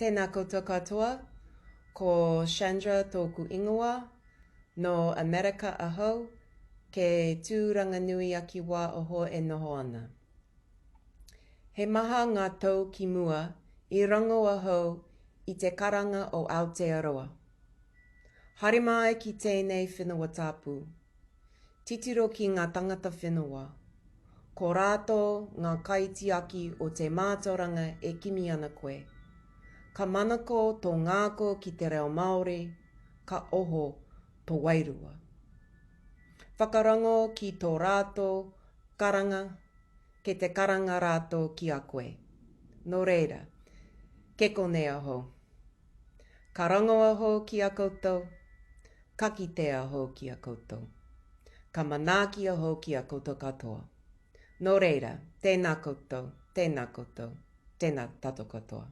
Tēnā koutou katoa, ko Chandra tōku ingoa, no America ahau, ke tūranga nui aki wā oho e noho ana. He maha ngā tau ki mua I rango ahau I te karanga o Aotearoa. Haere mai ki tēnei whenua tāpū. Titiro ki ngā tangata whenua. Ko rātou ngā kaitiaki o te mātauranga e kimi ana koe. Ka manako tō ngāko ki te reo Māori, ka oho tō wairua. Whakarango ki tō rātou karanga, ke te karanga rātou ki a koe. Nō reira, ke kone aho. Ka rango aho ki a koutou, ka kite aho ki a koutou. Ka manaaki aho ki a koutou katoa. Nō reira, tēnā koutou, tēnā koutou, tēnā tātou katoa.